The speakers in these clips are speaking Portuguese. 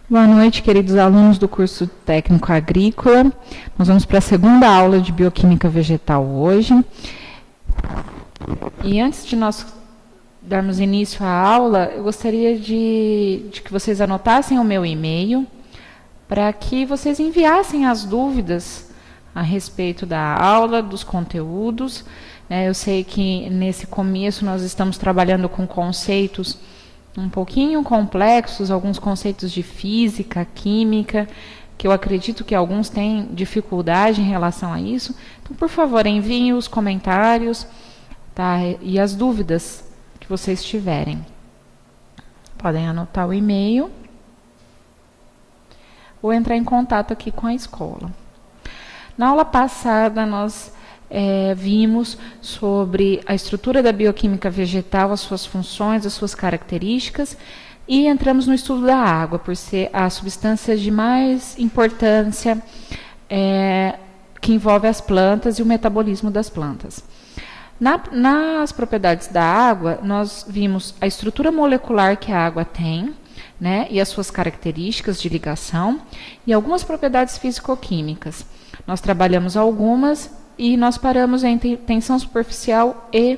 Boa noite, queridos alunos do curso técnico agrícola. Nós vamos para a segunda aula de bioquímica vegetal hoje. E antes de nós darmos início à aula, eu gostaria de que vocês anotassem o meu e-mail para que vocês enviassem as dúvidas a respeito da aula, dos conteúdos. Eu sei que nesse começo nós estamos trabalhando com conceitos um pouquinho complexos, alguns conceitos de física, química, que eu acredito que alguns têm dificuldade em relação a isso. Então, por favor, enviem os comentários, tá? E as dúvidas que vocês tiverem. Podem anotar o e-mail ou entrar em contato aqui com a escola. Na aula passada, nós vimos sobre a estrutura da bioquímica vegetal, as suas funções, as suas características, e entramos no estudo da água, por ser a substância de mais importância que envolve as plantas e o metabolismo das plantas. Nas propriedades da água, nós vimos a estrutura molecular que a água tem, né, e as suas características de ligação, e algumas propriedades físico-químicas. Nós trabalhamos algumas e nós paramos em tensão superficial e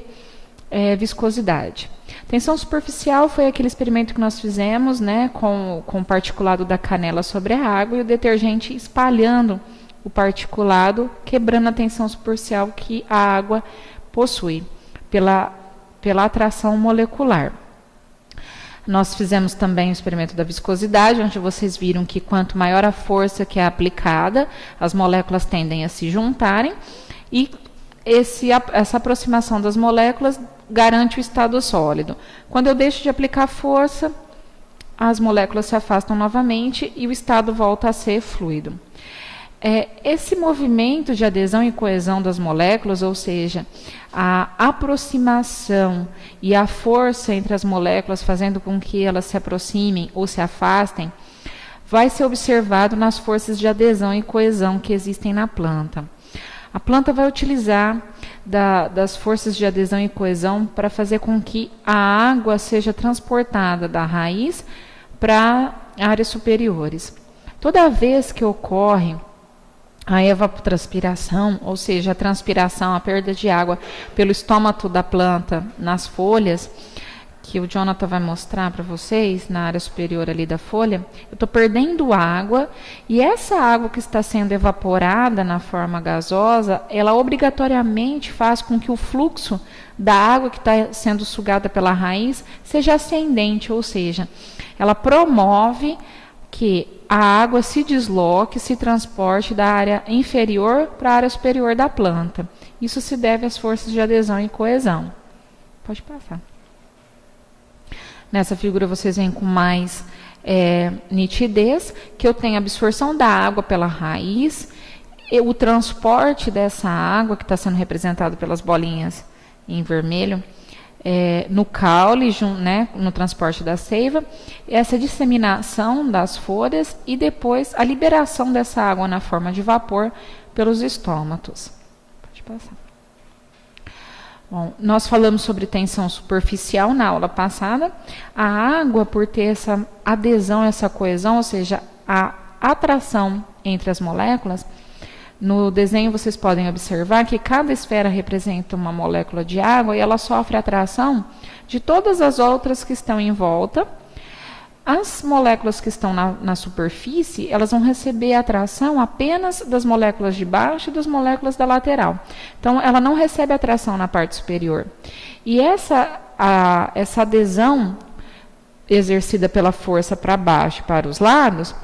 viscosidade. Tensão superficial foi aquele experimento que nós fizemos, né, com o particulado da canela sobre a água e o detergente espalhando o particulado, quebrando a tensão superficial que a água possui, pela atração molecular. Nós fizemos também o experimento da viscosidade, onde vocês viram que quanto maior a força que é aplicada, as moléculas tendem a se juntarem, e essa aproximação das moléculas garante o estado sólido. Quando eu deixo de aplicar força, as moléculas se afastam novamente e o estado volta a ser fluido. Esse movimento de adesão e coesão das moléculas, ou seja, a aproximação e a força entre as moléculas, fazendo com que elas se aproximem ou se afastem, vai ser observado nas forças de adesão e coesão que existem na planta. A planta vai utilizar das forças de adesão e coesão para fazer com que a água seja transportada da raiz para áreas superiores. Toda vez que ocorre a evapotranspiração, ou seja, a transpiração, a perda de água pelo estômago da planta nas folhas, que o Jonathan vai mostrar para vocês, na área superior ali da folha, eu estou perdendo água, e essa água que está sendo evaporada na forma gasosa, ela obrigatoriamente faz com que o fluxo da água que está sendo sugada pela raiz seja ascendente, ou seja, ela promove que a água se desloque, se transporte da área inferior para a área superior da planta. Isso se deve às forças de adesão e coesão. Pode passar. Nessa figura vocês veem com mais nitidez que eu tenho a absorção da água pela raiz, e o transporte dessa água, que está sendo representado pelas bolinhas em vermelho, no caule, né, no transporte da seiva, essa disseminação das folhas e depois a liberação dessa água na forma de vapor pelos estômatos. Pode passar. Bom, nós falamos sobre tensão superficial na aula passada. A água, por ter essa adesão, essa coesão, ou seja, a atração entre as moléculas, no desenho vocês podem observar que cada esfera representa uma molécula de água e ela sofre atração de todas as outras que estão em volta. As moléculas que estão na superfície, elas vão receber a atração apenas das moléculas de baixo e das moléculas da lateral. Então, ela não recebe atração na parte superior. E essa adesão exercida pela força para baixo e para os lados,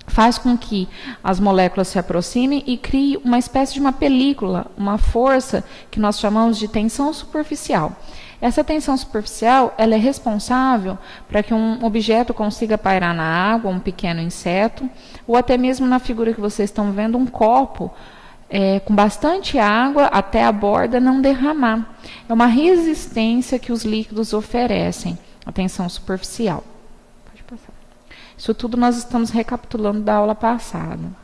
faz com que as moléculas se aproximem e crie uma espécie de uma película, uma força que nós chamamos de tensão superficial. Essa tensão superficial, ela é responsável para que um objeto consiga pairar na água, um pequeno inseto, ou até mesmo na figura que vocês estão vendo, um copo com bastante água até a borda não derramar. É uma resistência que os líquidos oferecem, a tensão superficial. Pode passar. Isso tudo nós estamos recapitulando da aula passada.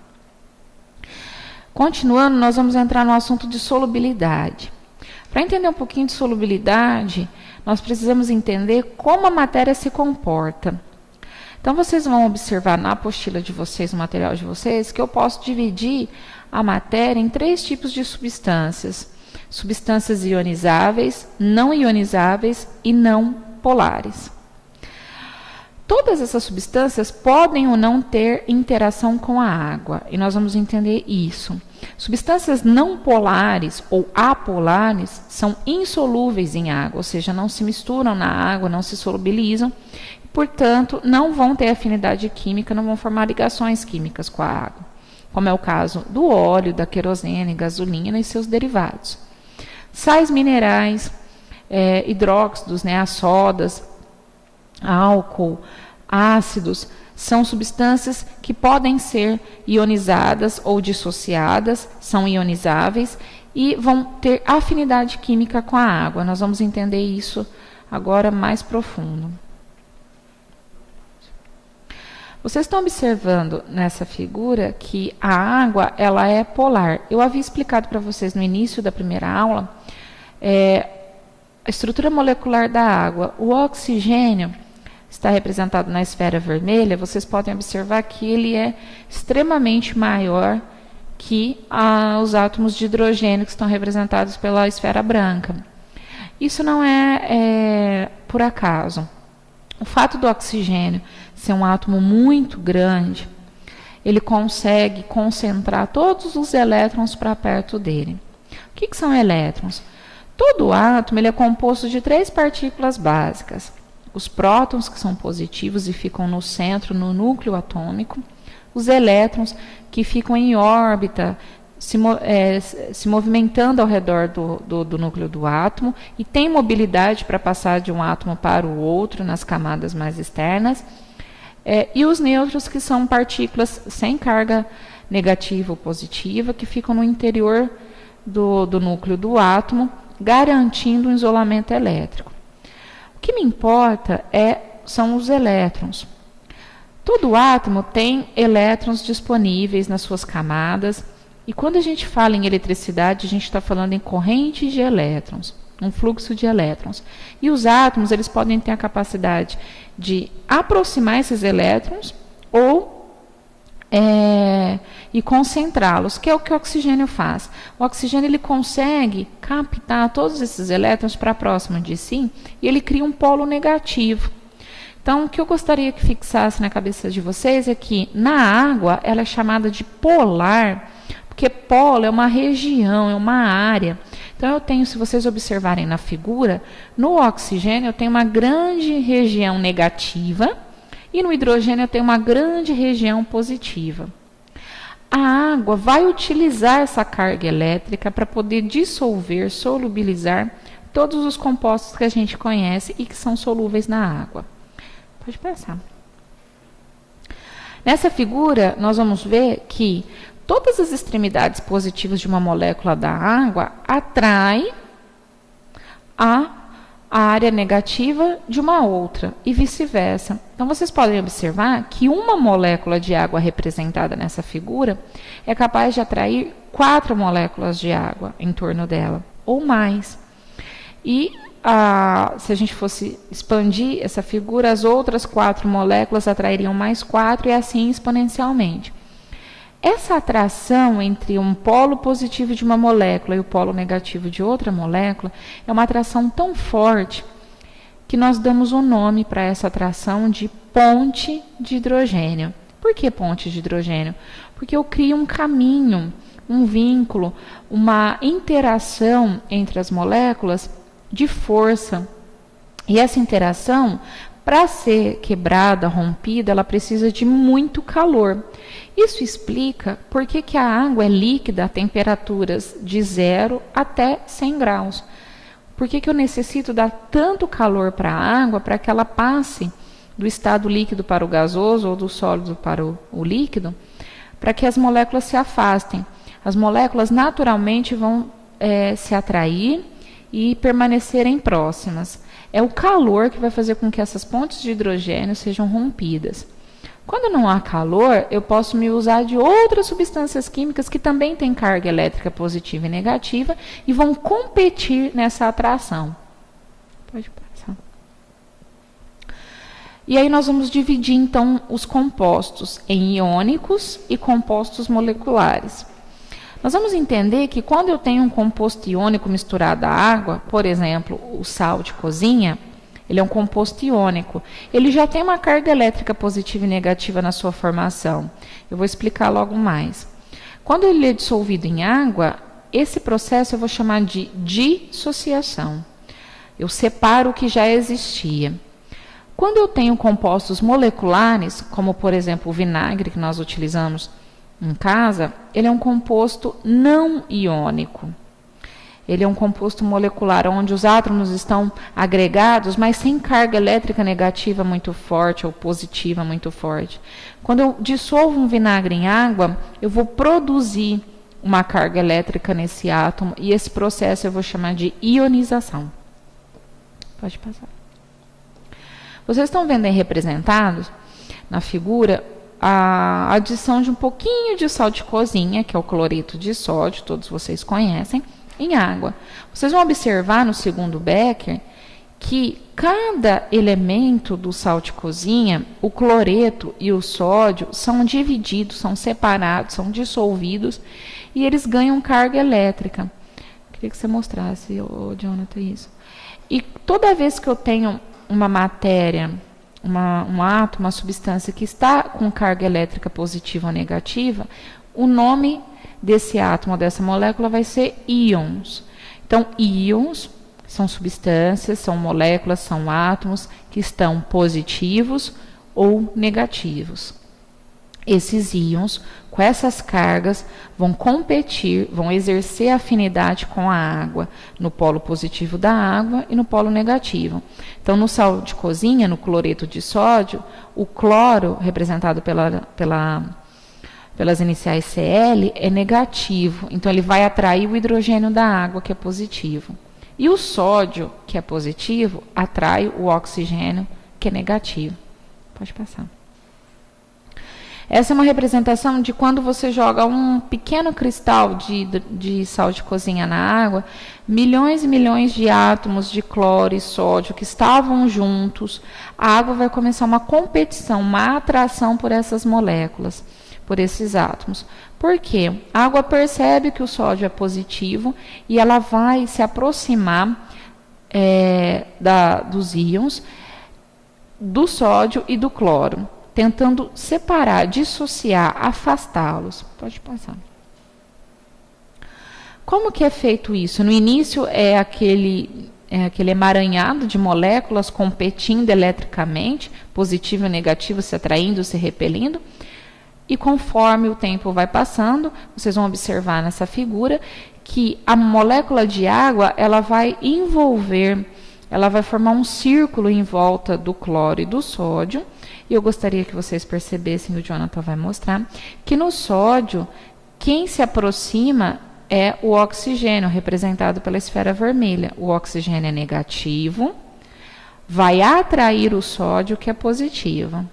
Continuando, nós vamos entrar no assunto de solubilidade. Para entender um pouquinho de solubilidade, nós precisamos entender como a matéria se comporta. Então, vocês vão observar na apostila de vocês, no material de vocês, que eu posso dividir a matéria em 3 tipos de substâncias. Substâncias ionizáveis, não ionizáveis e não polares. Todas essas substâncias podem ou não ter interação com a água, e nós vamos entender isso. Substâncias não polares ou apolares são insolúveis em água, ou seja, não se misturam na água, não se solubilizam, portanto, não vão ter afinidade química, não vão formar ligações químicas com a água, como é o caso do óleo, da querosene, gasolina e seus derivados. Sais minerais, hidróxidos, as sodas, álcool, ácidos, são substâncias que podem ser ionizadas ou dissociadas, são ionizáveis e vão ter afinidade química com a água. Nós vamos entender isso agora mais profundo. Vocês estão observando nessa figura que a água ela é polar. Eu havia explicado para vocês no início da primeira aula a estrutura molecular da água. O oxigênio está representado na esfera vermelha. Vocês podem observar que ele é extremamente maior que os átomos de hidrogênio que estão representados pela esfera branca. Isso não é por acaso. O fato do oxigênio ser um átomo muito grande, ele consegue concentrar todos os elétrons para perto dele. O que são elétrons? Todo átomo ele é composto de 3 partículas básicas. Os prótons, que são positivos e ficam no centro, no núcleo atômico. Os elétrons, que ficam em órbita, se movimentando ao redor do núcleo do átomo e tem mobilidade para passar de um átomo para o outro nas camadas mais externas. E os nêutrons, que são partículas sem carga negativa ou positiva, que ficam no interior do núcleo do átomo, garantindo um isolamento elétrico. O que me importa são os elétrons. Todo átomo tem elétrons disponíveis nas suas camadas, e quando a gente fala em eletricidade, a gente está falando em corrente de elétrons, um fluxo de elétrons. E os átomos, eles podem ter a capacidade de aproximar esses elétrons e concentrá-los, que é o que o oxigênio faz. O oxigênio ele consegue captar todos esses elétrons para próximo de si e ele cria um polo negativo. Então, o que eu gostaria que fixasse na cabeça de vocês é que na água ela é chamada de polar, porque polo é uma região, é uma área. Então, eu tenho, se vocês observarem na figura, no oxigênio eu tenho uma grande região negativa e no hidrogênio eu tenho uma grande região positiva. A água vai utilizar essa carga elétrica para poder dissolver, solubilizar todos os compostos que a gente conhece e que são solúveis na água. Pode passar. Nessa figura, nós vamos ver que todas as extremidades positivas de uma molécula da água atraem a área negativa de uma outra e vice-versa. Então, vocês podem observar que uma molécula de água representada nessa figura é capaz de atrair 4 moléculas de água em torno dela, ou mais. E se a gente fosse expandir essa figura, as outras 4 moléculas atrairiam mais 4 e assim exponencialmente. Essa atração entre um polo positivo de uma molécula e o polo negativo de outra molécula é uma atração tão forte que nós damos o nome para essa atração de ponte de hidrogênio. Por que ponte de hidrogênio? Porque eu crio um caminho, um vínculo, uma interação entre as moléculas de força. E essa interação, para ser quebrada, rompida, ela precisa de muito calor. Isso explica por que a água é líquida a temperaturas de 0 até 100 graus. Por que eu necessito dar tanto calor para a água para que ela passe do estado líquido para o gasoso ou do sólido para o líquido, para que as moléculas se afastem. as moléculas naturalmente vão se atrair e permanecerem próximas. É o calor que vai fazer com que essas pontes de hidrogênio sejam rompidas. Quando não há calor, eu posso me usar de outras substâncias químicas que também têm carga elétrica positiva e negativa e vão competir nessa atração. Pode passar. E aí nós vamos dividir, então, os compostos em iônicos e compostos moleculares. Nós vamos entender que quando eu tenho um composto iônico misturado à água, por exemplo, o sal de cozinha, ele é um composto iônico. Ele já tem uma carga elétrica positiva e negativa na sua formação. Eu vou explicar logo mais. Quando ele é dissolvido em água, esse processo eu vou chamar de dissociação. Eu separo o que já existia. Quando eu tenho compostos moleculares, como por exemplo o vinagre que nós utilizamos em casa, ele é um composto não iônico. Ele é um composto molecular onde os átomos estão agregados, mas sem carga elétrica negativa muito forte ou positiva muito forte. Quando eu dissolvo um vinagre em água, eu vou produzir uma carga elétrica nesse átomo e esse processo eu vou chamar de ionização. Pode passar. Vocês estão vendo aí representados na figura a adição de um pouquinho de sal de cozinha, que é o cloreto de sódio, todos vocês conhecem, em água. Vocês vão observar no segundo Becker que cada elemento do sal de cozinha, o cloreto e o sódio, são divididos, são separados, são dissolvidos e eles ganham carga elétrica. Queria que você mostrasse, Jonathan, isso. E toda vez que eu tenho uma matéria, um átomo, uma substância que está com carga elétrica positiva ou negativa, o nome desse átomo, dessa molécula, vai ser íons. Então, íons são substâncias, são moléculas, são átomos que estão positivos ou negativos. Esses íons, com essas cargas, vão competir, vão exercer afinidade com a água, no polo positivo da água e no polo negativo. Então, no sal de cozinha, no cloreto de sódio, o cloro, representado pelas iniciais Cl, é negativo. Então, ele vai atrair o hidrogênio da água, que é positivo. E o sódio, que é positivo, atrai o oxigênio, que é negativo. Pode passar. Essa é uma representação de quando você joga um pequeno cristal de sal de cozinha na água, milhões e milhões de átomos de cloro e sódio que estavam juntos, a água vai começar uma competição, uma atração por essas moléculas, por esses átomos. Por quê? A água percebe que o sódio é positivo e ela vai se aproximar dos íons do sódio e do cloro, tentando separar, dissociar, afastá-los. Pode passar. Como que é feito isso? No início é aquele emaranhado de moléculas competindo eletricamente, positivo e negativo, se atraindo, se repelindo. E conforme o tempo vai passando, vocês vão observar nessa figura que a molécula de água, ela vai envolver, ela vai formar um círculo em volta do cloro e do sódio. E eu gostaria que vocês percebessem, o Jonathan vai mostrar, que no sódio, quem se aproxima é o oxigênio, representado pela esfera vermelha. O oxigênio é negativo, vai atrair o sódio, que é positivo.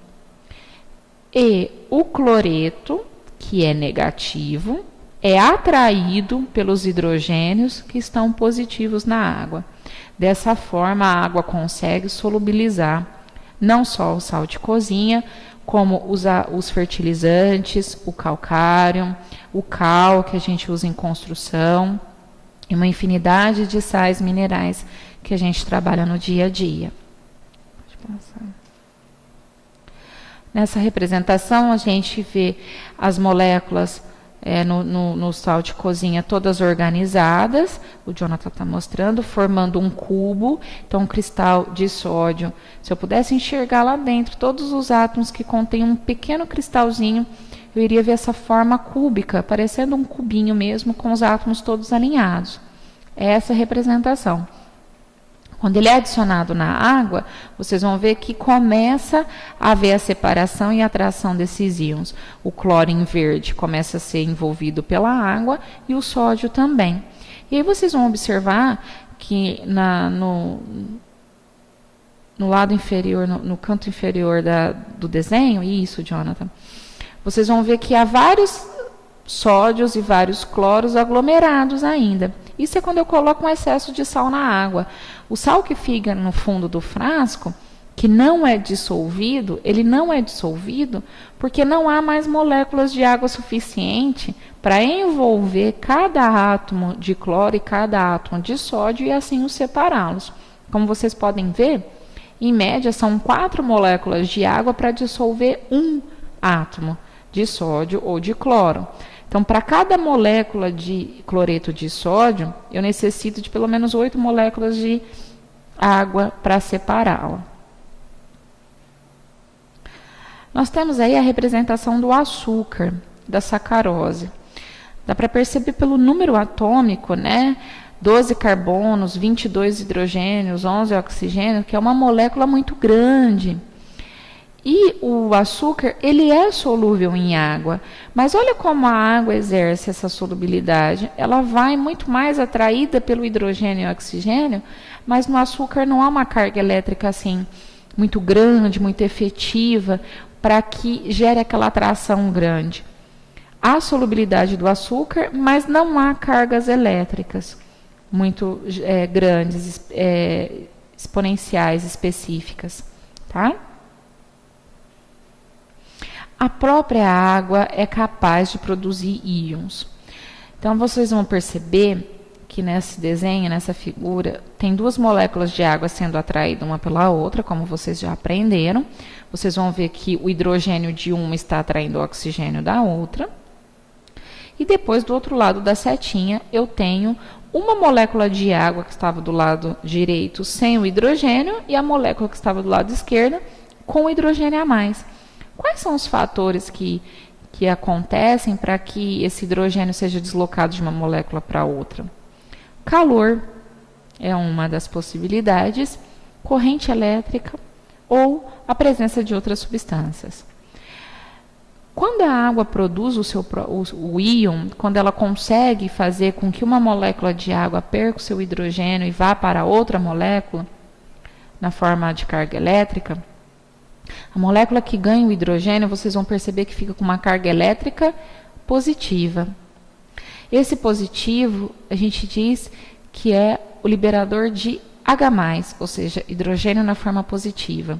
E o cloreto, que é negativo, é atraído pelos hidrogênios que estão positivos na água. Dessa forma, a água consegue solubilizar não só o sal de cozinha, como os fertilizantes, o calcário, o cal que a gente usa em construção, e uma infinidade de sais minerais que a gente trabalha no dia a dia. Pode passar. Nessa representação, a gente vê as moléculas no sal de cozinha todas organizadas, o Jonathan está mostrando, formando um cubo, então um cristal de sódio. Se eu pudesse enxergar lá dentro todos os átomos que contêm um pequeno cristalzinho, eu iria ver essa forma cúbica, parecendo um cubinho mesmo, com os átomos todos alinhados. É essa a representação. Quando ele é adicionado na água, vocês vão ver que começa a haver a separação e a atração desses íons. O cloro em verde começa a ser envolvido pela água e o sódio também. E aí vocês vão observar que no lado inferior, no canto inferior do desenho, isso, Jonathan, vocês vão ver que há vários sódios e vários cloros aglomerados ainda. Isso é quando eu coloco um excesso de sal na água. O sal que fica no fundo do frasco, que não é dissolvido, ele não é dissolvido porque não há mais moléculas de água suficiente para envolver cada átomo de cloro e cada átomo de sódio e assim os separá-los. Como vocês podem ver, em média são 4 moléculas de água para dissolver um átomo de sódio ou de cloro. Então, para cada molécula de cloreto de sódio, eu necessito de pelo menos 8 moléculas de água para separá-la. Nós temos aí a representação do açúcar, da sacarose. Dá para perceber pelo número atômico, né? 12 carbonos, 22 hidrogênios, 11 oxigênios, que é uma molécula muito grande. E o açúcar, ele é solúvel em água, mas olha como a água exerce essa solubilidade. Ela vai muito mais atraída pelo hidrogênio e oxigênio, mas no açúcar não há uma carga elétrica assim muito grande, muito efetiva, para que gere aquela atração grande. Há solubilidade do açúcar, mas não há cargas elétricas muito grandes, exponenciais, específicas, tá? A própria água é capaz de produzir íons. Então, vocês vão perceber que nesse desenho, nessa figura, tem 2 moléculas de água sendo atraídas uma pela outra, como vocês já aprenderam. Vocês vão ver que o hidrogênio de uma está atraindo o oxigênio da outra. E depois, do outro lado da setinha, eu tenho uma molécula de água que estava do lado direito sem o hidrogênio e a molécula que estava do lado esquerdo com o hidrogênio a mais. Quais são os fatores que acontecem para que esse hidrogênio seja deslocado de uma molécula para outra? Calor é uma das possibilidades, corrente elétrica ou a presença de outras substâncias. Quando a água produz o íon, quando ela consegue fazer com que uma molécula de água perca o seu hidrogênio e vá para outra molécula, na forma de carga elétrica, a molécula que ganha o hidrogênio, vocês vão perceber que fica com uma carga elétrica positiva. Esse positivo, a gente diz que é o liberador de H+, ou seja, hidrogênio na forma positiva.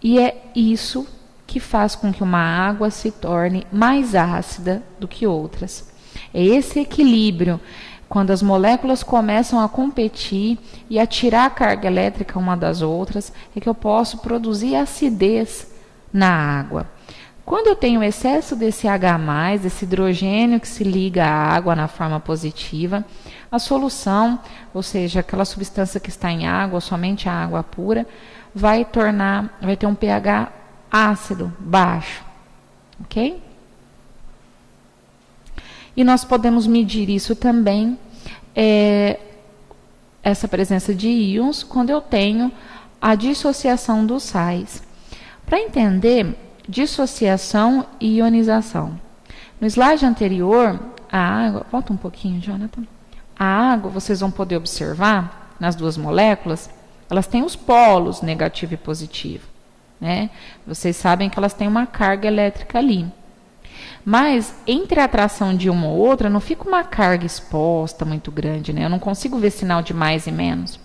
E é isso que faz com que uma água se torne mais ácida do que outras. É esse equilíbrio, quando as moléculas começam a competir e a tirar a carga elétrica uma das outras, é que eu posso produzir acidez na água. Quando eu tenho excesso desse H+, desse hidrogênio que se liga à água na forma positiva, a solução, ou seja, aquela substância que está em água, somente a água pura, vai ter um pH ácido, baixo, ok? E nós podemos medir isso também, essa presença de íons, quando eu tenho a dissociação dos sais. Para entender dissociação e ionização. No slide anterior, a água... Volta um pouquinho, Jonathan. A água, vocês vão poder observar, nas 2 moléculas, elas têm os polos negativo e positivo, né? Vocês sabem que elas têm uma carga elétrica ali. Mas, entre a atração de uma ou outra, não fica uma carga exposta muito grande, né? Eu não consigo ver sinal de mais e menos.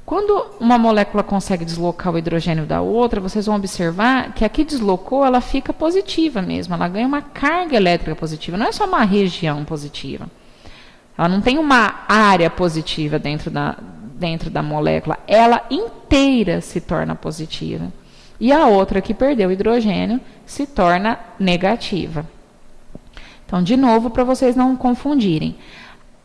Quando uma molécula consegue deslocar o hidrogênio da outra, vocês vão observar que a que deslocou, ela fica positiva mesmo. Ela ganha uma carga elétrica positiva. Não é só uma região positiva. Ela não tem uma área positiva dentro da molécula. Ela inteira se torna positiva. E a outra que perdeu o hidrogênio se torna negativa. Então, de novo, para vocês não confundirem.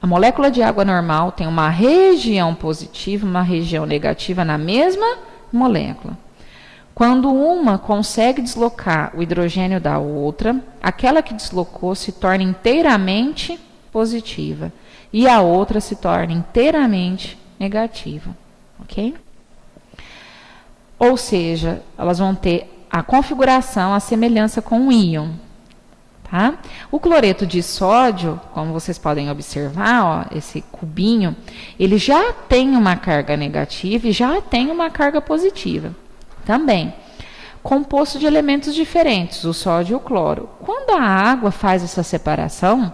A molécula de água normal tem uma região positiva, uma região negativa na mesma molécula. Quando uma consegue deslocar o hidrogênio da outra, aquela que deslocou se torna inteiramente positiva e a outra se torna inteiramente negativa. ok? Ou seja, elas vão ter a configuração, a semelhança com o íon. Tá? O cloreto de sódio, como vocês podem observar, ó, esse cubinho, ele já tem uma carga negativa e já tem uma carga positiva. Também, composto de elementos diferentes, o sódio e o cloro. Quando a água faz essa separação,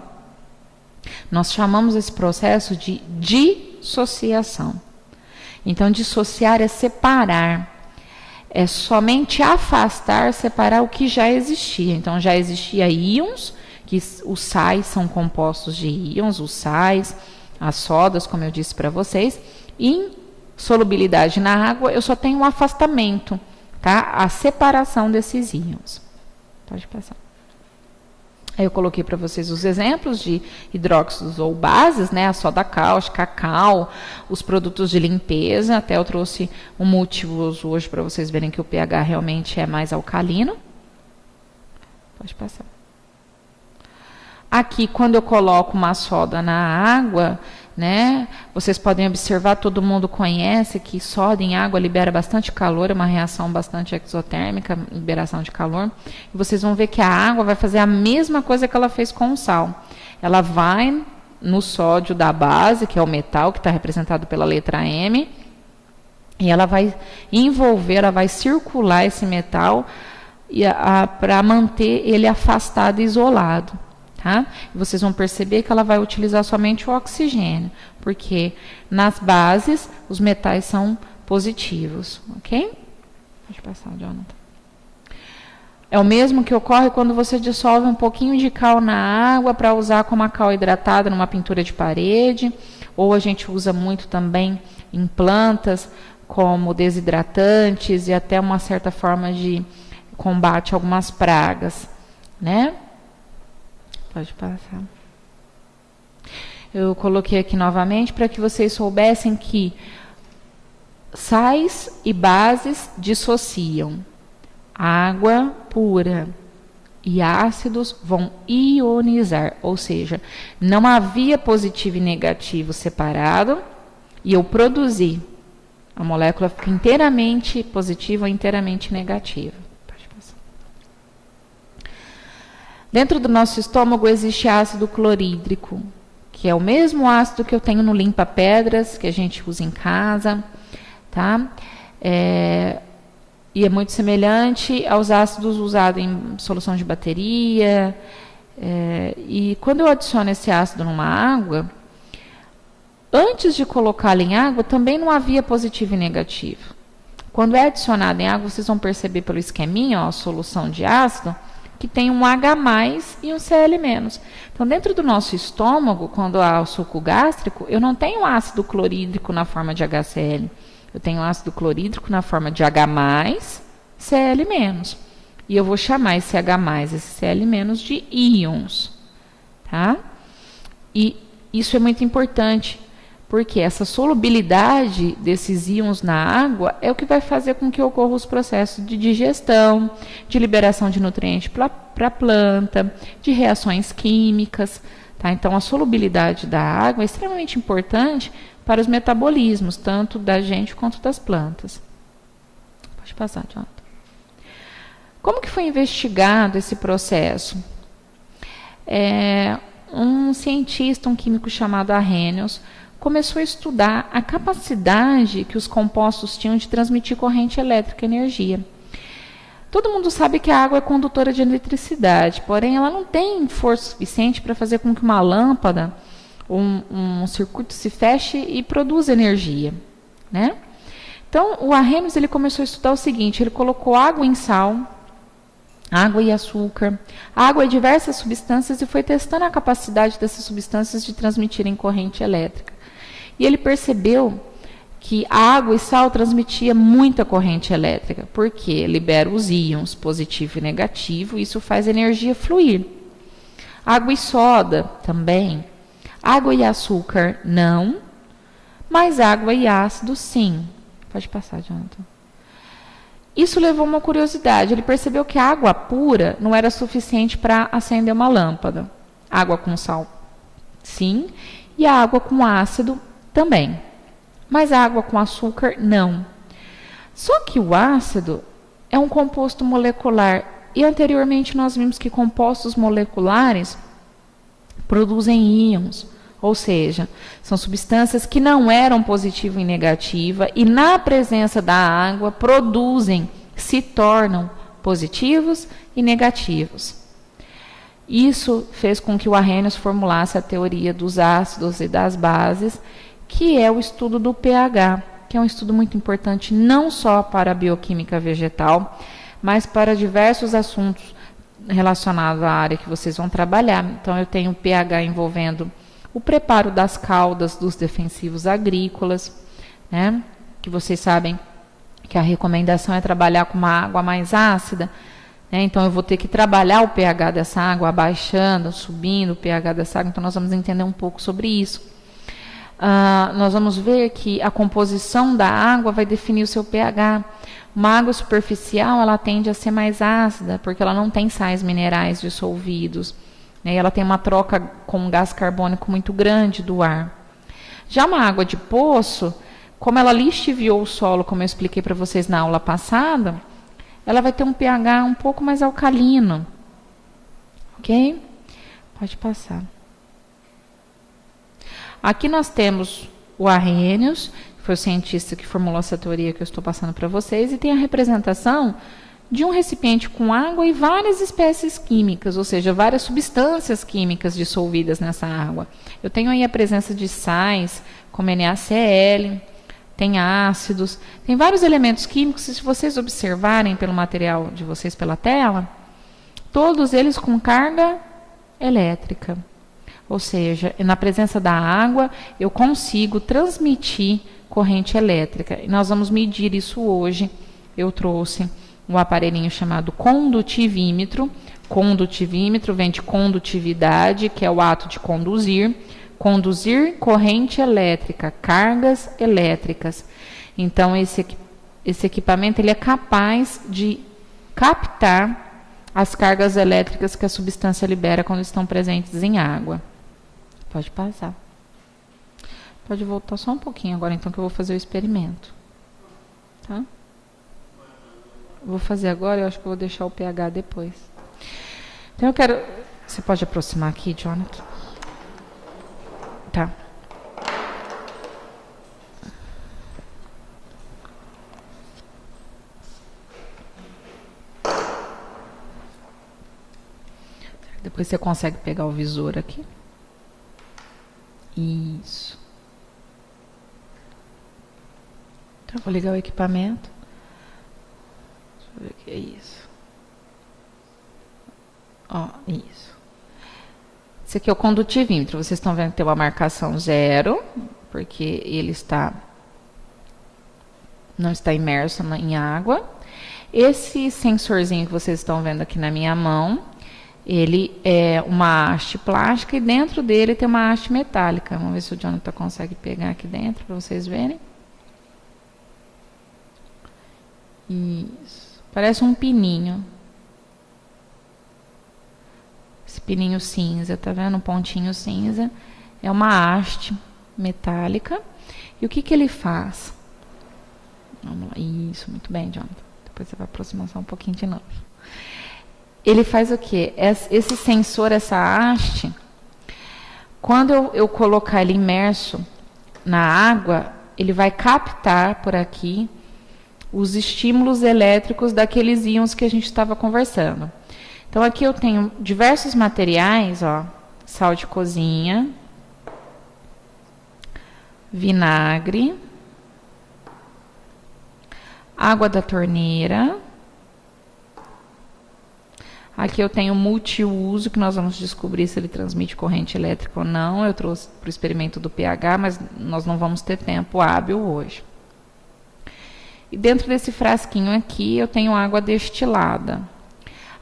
nós chamamos esse processo de dissociação. Então, dissociar é separar. É somente afastar, separar o que já existia. Então, já existia íons, que os sais são compostos de íons, os sais, as sodas, como eu disse para vocês. Em solubilidade na água, eu só tenho um afastamento, tá? A separação desses íons. Pode passar. Aí eu coloquei para vocês os exemplos de hidróxidos ou bases, né? A soda cáustica, a cal, os produtos de limpeza. Até eu trouxe um multiuso hoje para vocês verem que o pH realmente é mais alcalino. Pode passar. Aqui, quando eu coloco uma soda na água, né? Vocês podem observar, todo mundo conhece que soda em água libera bastante calor, é uma reação bastante exotérmica, liberação de calor. E vocês vão ver que a água vai fazer a mesma coisa que ela fez com o sal. Ela vai no sódio da base, que é o metal, que está representado pela letra M, e ela vai envolver, ela vai circular esse metal para manter ele afastado e isolado. Tá? E vocês vão perceber que ela vai utilizar somente o oxigênio, porque nas bases os metais são positivos, ok? Pode passar, Jonathan. É o mesmo que ocorre quando você dissolve um pouquinho de cal na água para usar como a cal hidratada numa pintura de parede, ou a gente usa muito também em plantas como desidratantes e até uma certa forma de combate a algumas pragas, né? Pode passar. Eu coloquei aqui novamente para que vocês soubessem que sais e bases dissociam. Água pura e ácidos vão ionizar, ou seja, não havia positivo e negativo separado e eu produzi. A molécula fica inteiramente positiva ou inteiramente negativa. Dentro do nosso estômago existe ácido clorídrico, que é o mesmo ácido que eu tenho no limpa-pedras, que a gente usa em casa, tá? E é muito semelhante aos ácidos usados em solução de bateria. E quando eu adiciono esse ácido numa água, antes de colocá-lo em água, também não havia positivo e negativo. Quando é adicionado em água, vocês vão perceber pelo esqueminha, ó, a solução de ácido, que tem um H+ e um Cl-. Então, dentro do nosso estômago, quando há o suco gástrico, eu não tenho ácido clorídrico na forma de HCl. Eu tenho ácido clorídrico na forma de H+, Cl-. E eu vou chamar esse H+, esse Cl- de íons. Tá? E isso é muito importante, porque essa solubilidade desses íons na água é o que vai fazer com que ocorram os processos de digestão, de liberação de nutrientes para a planta, de reações químicas. Tá? Então, a solubilidade da água é extremamente importante para os metabolismos, tanto da gente quanto das plantas. Pode passar, Jonathan. Como que foi investigado esse processo? Um cientista, um químico chamado Arrhenius, começou a estudar a capacidade que os compostos tinham de transmitir corrente elétrica e energia. Todo mundo sabe que a água é condutora de eletricidade, porém ela não tem força suficiente para fazer com que uma lâmpada, um circuito se feche e produza energia, né? Então, o Arrhenius ele começou a estudar o seguinte, ele colocou água em sal, água e açúcar, água e diversas substâncias e foi testando a capacidade dessas substâncias de transmitirem corrente elétrica. E ele percebeu que a água e sal transmitia muita corrente elétrica, porque libera os íons positivo e negativo, e isso faz a energia fluir. Água e soda também. Água e açúcar não, mas água e ácido sim. Pode passar, Jonathan. Isso levou uma curiosidade. Ele percebeu que a água pura não era suficiente para acender uma lâmpada. Água com sal, sim, e a água com ácido também. Mas a água com açúcar, não. Só que o ácido é um composto molecular. E anteriormente nós vimos que compostos moleculares produzem íons. Ou seja, são substâncias que não eram positiva e negativa e na presença da água se tornam positivos e negativos. Isso fez com que o Arrhenius formulasse a teoria dos ácidos e das bases, que é o estudo do pH, que é um estudo muito importante não só para a bioquímica vegetal, mas para diversos assuntos relacionados à área que vocês vão trabalhar. Então, eu tenho o pH envolvendo o preparo das caudas dos defensivos agrícolas, né? Que vocês sabem que a recomendação é trabalhar com uma água mais ácida, né? Então eu vou ter que trabalhar o pH dessa água, abaixando, subindo o pH dessa água, então nós vamos entender um pouco sobre isso. Nós vamos ver que a composição da água vai definir o seu pH. Uma água superficial, ela tende a ser mais ácida, porque ela não tem sais minerais dissolvidos. E ela tem uma troca com gás carbônico muito grande do ar. Já uma água de poço, como ela lixiviou o solo, como eu expliquei para vocês na aula passada, ela vai ter um pH um pouco mais alcalino. Ok? Pode passar. Aqui nós temos o Arrhenius, que foi o cientista que formulou essa teoria que eu estou passando para vocês, e tem a representação de um recipiente com água e várias espécies químicas, ou seja, várias substâncias químicas dissolvidas nessa água. Eu tenho aí a presença de sais, como NaCl, tem ácidos, tem vários elementos químicos, e se vocês observarem pelo material de vocês pela tela, todos eles com carga elétrica. Ou seja, na presença da água, eu consigo transmitir corrente elétrica. E nós vamos medir isso hoje. Eu trouxe um aparelhinho chamado condutivímetro. Condutivímetro vem de condutividade, que é o ato de conduzir. Conduzir corrente elétrica, cargas elétricas. Então, esse equipamento ele é capaz de captar as cargas elétricas que a substância libera quando estão presentes em água. Pode passar. Pode voltar só um pouquinho agora, então, que eu vou fazer o experimento. Tá? Vou fazer agora, eu acho que eu vou deixar o pH depois. Então, eu quero... Você pode aproximar aqui, Jonathan? Tá. Depois você consegue pegar o visor aqui. Isso. Então, vou ligar o equipamento. Deixa eu ver o que é isso. Ó, isso. Esse aqui é o condutivímetro. Vocês estão vendo que tem uma marcação 0, porque ele não está imerso em água. Esse sensorzinho que vocês estão vendo aqui na minha mão, ele é uma haste plástica e dentro dele tem uma haste metálica. Vamos ver se o Jonathan consegue pegar aqui dentro para vocês verem. Isso. Parece um pininho. Esse pininho cinza, tá vendo? Um pontinho cinza. É uma haste metálica. E o que ele faz? Vamos lá. Isso, muito bem, Jonathan. Depois você vai aproximar só um pouquinho de novo. Ele faz o quê? Esse sensor, essa haste, quando eu colocar ele imerso na água, ele vai captar por aqui os estímulos elétricos daqueles íons que a gente estava conversando. Então, aqui eu tenho diversos materiais, ó, sal de cozinha, vinagre, água da torneira. Aqui eu tenho multiuso, que nós vamos descobrir se ele transmite corrente elétrica ou não. Eu trouxe para o experimento do pH, mas nós não vamos ter tempo hábil hoje. E dentro desse frasquinho aqui eu tenho água destilada.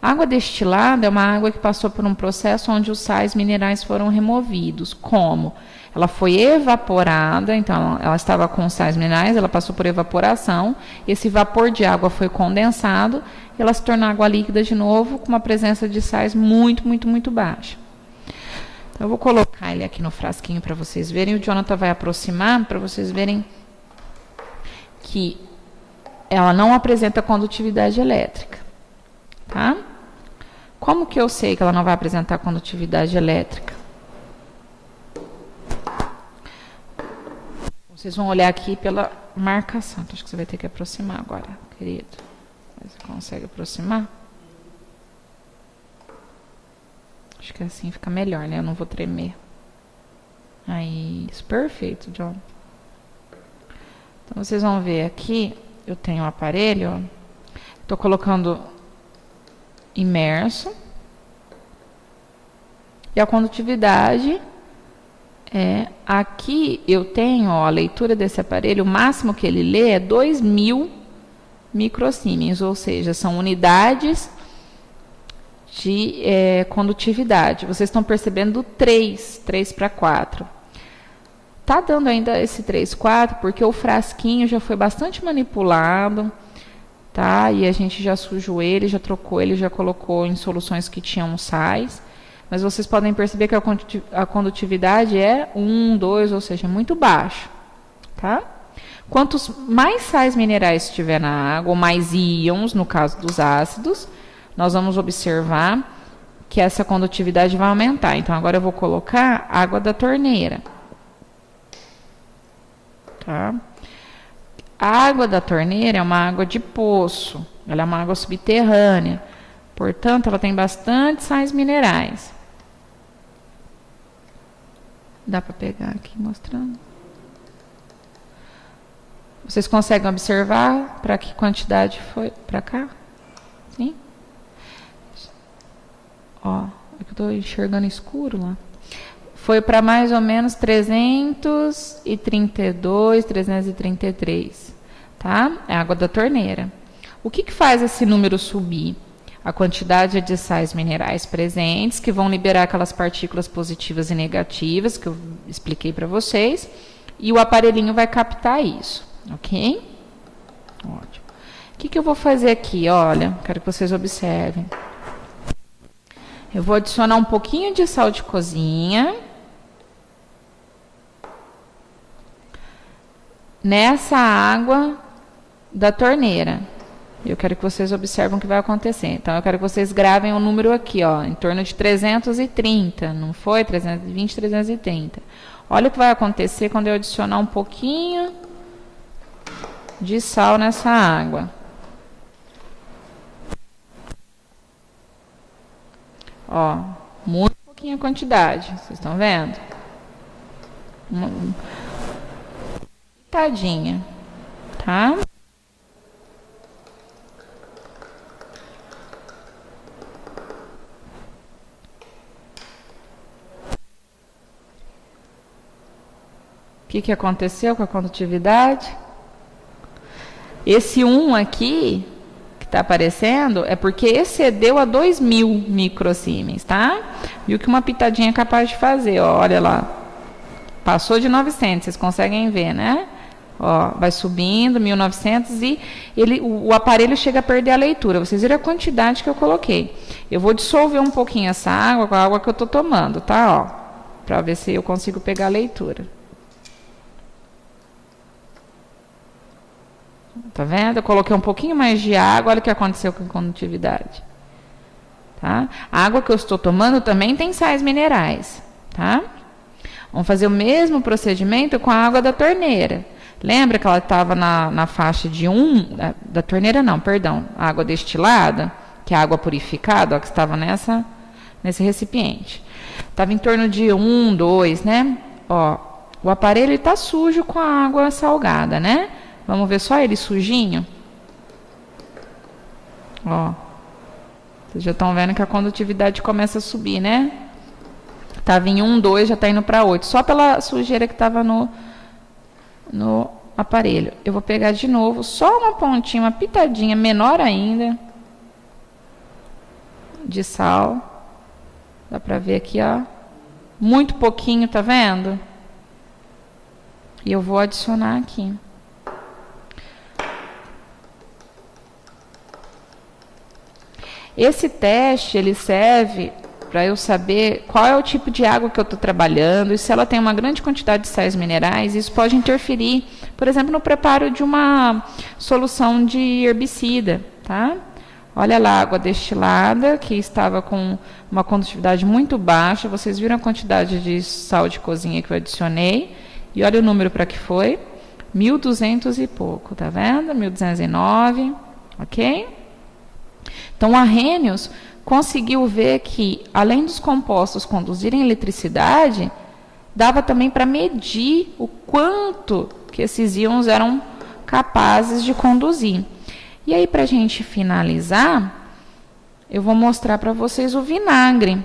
A água destilada é uma água que passou por um processo onde os sais minerais foram removidos. Como? Ela foi evaporada, então ela estava com sais minerais, ela passou por evaporação, esse vapor de água foi condensado, e ela se tornou água líquida de novo, com uma presença de sais muito, muito, muito baixa. Então, eu vou colocar ele aqui no frasquinho para vocês verem, o Jonathan vai aproximar para vocês verem que ela não apresenta condutividade elétrica, tá? Como que eu sei que ela não vai apresentar condutividade elétrica? Vocês vão olhar aqui pela marcação. Acho que você vai ter que aproximar agora, querido. Você consegue aproximar? Acho que assim fica melhor, né? Eu não vou tremer. Aí, isso, perfeito, John. Então, vocês vão ver aqui, eu tenho um aparelho, estou colocando imerso, e a condutividade aqui eu tenho, ó, a leitura desse aparelho, o máximo que ele lê é 2.000 microsiemens, ou seja, são unidades de condutividade. Vocês estão percebendo 3 para 4. Tá dando ainda esse 3, 4, porque o frasquinho já foi bastante manipulado, tá? E a gente já sujou ele, já trocou ele, já colocou em soluções que tinham sais. Mas vocês podem perceber que a condutividade é 1, 2, ou seja, muito baixo, tá? Quantos mais sais minerais tiver na água, ou mais íons, no caso dos ácidos, nós vamos observar que essa condutividade vai aumentar. Então, agora eu vou colocar água da torneira. Tá? A água da torneira é uma água de poço, ela é uma água subterrânea, portanto, ela tem bastante sais minerais. Dá para pegar aqui mostrando? Vocês conseguem observar para que quantidade foi para cá? Sim? Ó, é que eu estou enxergando escuro lá. Foi para mais ou menos 332, 333, tá? É a água da torneira. O que faz esse número subir? A quantidade de sais minerais presentes, que vão liberar aquelas partículas positivas e negativas, que eu expliquei para vocês, e o aparelhinho vai captar isso, ok? Ótimo. O que eu vou fazer aqui? Olha, quero que vocês observem. Eu vou adicionar um pouquinho de sal de cozinha nessa água da torneira. Eu quero que vocês observem o que vai acontecer. Então, eu quero que vocês gravem o número aqui, ó, em torno de 330, não foi? 320, 330. Olha o que vai acontecer quando eu adicionar um pouquinho de sal nessa água. Ó, muito pouquinha quantidade, vocês estão vendo? Uma pitadinha, tá? O que aconteceu com a condutividade? Esse 1 aqui, que está aparecendo, é porque excedeu a 2.000 microsiemens, tá? E o que uma pitadinha é capaz de fazer, ó, olha lá. Passou de 900, vocês conseguem ver, né? Ó, vai subindo, 1.900 e o aparelho chega a perder a leitura. Vocês viram a quantidade que eu coloquei. Eu vou dissolver um pouquinho essa água com a água que eu estou tomando, tá? Ó, para ver se eu consigo pegar a leitura. Tá vendo? Eu coloquei um pouquinho mais de água, olha o que aconteceu com a condutividade. Tá? A água que eu estou tomando também tem sais minerais, tá? Vamos fazer o mesmo procedimento com a água da torneira. Lembra que ela estava na faixa de 1, da torneira não, perdão, a água destilada, que é a água purificada, ó, que estava nesse recipiente. Estava em torno de 1, 2, né? Ó, o aparelho está sujo com a água salgada, né? Vamos ver só ele sujinho? Ó. Vocês já estão vendo que a condutividade começa a subir, né? Estava em 1, 2, já está indo para 8. Só pela sujeira que estava no aparelho. Eu vou pegar de novo, só uma pontinha, uma pitadinha menor ainda de sal. Dá para ver aqui, ó. Muito pouquinho, tá vendo? E eu vou adicionar aqui. Esse teste, ele serve para eu saber qual é o tipo de água que eu estou trabalhando e se ela tem uma grande quantidade de sais minerais, isso pode interferir, por exemplo, no preparo de uma solução de herbicida, tá? Olha lá a água destilada, que estava com uma condutividade muito baixa, vocês viram a quantidade de sal de cozinha que eu adicionei, e olha o número para que foi, 1.200 e pouco, tá vendo? 1.209, ok? Então, o Arrhenius conseguiu ver que, além dos compostos conduzirem eletricidade, dava também para medir o quanto que esses íons eram capazes de conduzir. E aí, para a gente finalizar, eu vou mostrar para vocês o vinagre.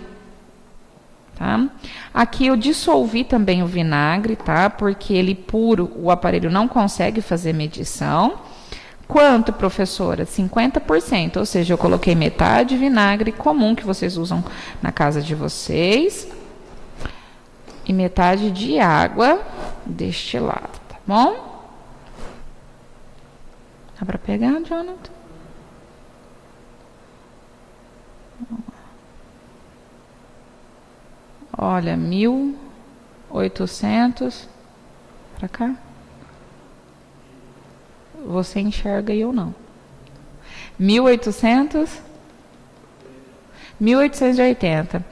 Tá? Aqui eu dissolvi também o vinagre, tá? Porque ele puro, o aparelho não consegue fazer medição. Quanto, professora? 50%, ou seja, eu coloquei metade vinagre comum que vocês usam na casa de vocês e metade de água destilada, tá bom? Dá para pegar, Jonathan? Olha, 1.800 para cá. Você enxerga e eu não. 1.800? 1.880.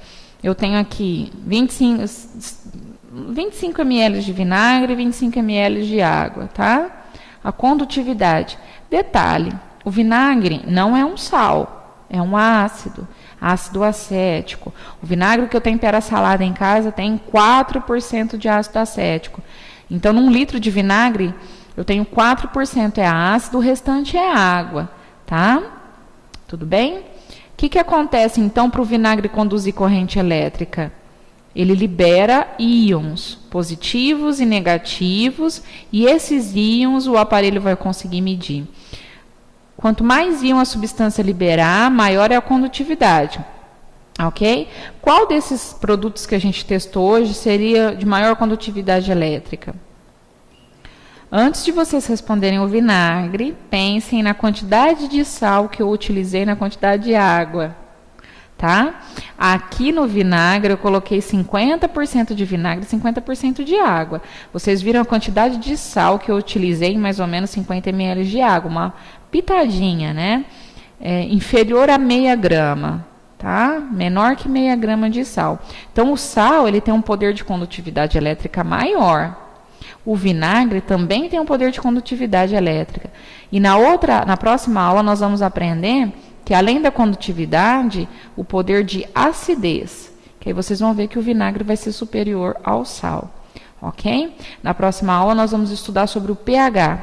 Eu tenho aqui 25 ml de vinagre e 25 ml de água, tá? A condutividade. Detalhe, o vinagre não é um sal, é um ácido acético. O vinagre que eu tempero a salada em casa tem 4% de ácido acético. Então, num litro de vinagre, eu tenho 4% é ácido, o restante é água, tá? Tudo bem? O que acontece, então, para o vinagre conduzir corrente elétrica? Ele libera íons positivos e negativos, e esses íons o aparelho vai conseguir medir. Quanto mais íon a substância liberar, maior é a condutividade. Ok? Qual desses produtos que a gente testou hoje seria de maior condutividade elétrica? Antes de vocês responderem o vinagre, pensem na quantidade de sal que eu utilizei na quantidade de água. Tá? Aqui no vinagre eu coloquei 50% de vinagre e 50% de água. Vocês viram a quantidade de sal que eu utilizei, mais ou menos 50 ml de água, uma pitadinha, né? Inferior a meia grama, tá? Menor que meia grama de sal. Então o sal ele tem um poder de condutividade elétrica maior. O vinagre também tem um poder de condutividade elétrica. E na próxima aula nós vamos aprender que além da condutividade, o poder de acidez, que aí vocês vão ver que o vinagre vai ser superior ao sal, ok? Na próxima aula nós vamos estudar sobre o pH.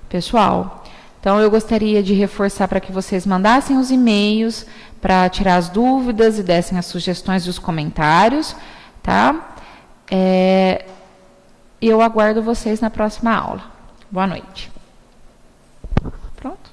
Pessoal, então eu gostaria de reforçar para que vocês mandassem os e-mails para tirar as dúvidas e dessem as sugestões e os comentários, tá? Eu aguardo vocês na próxima aula. Boa noite. Pronto?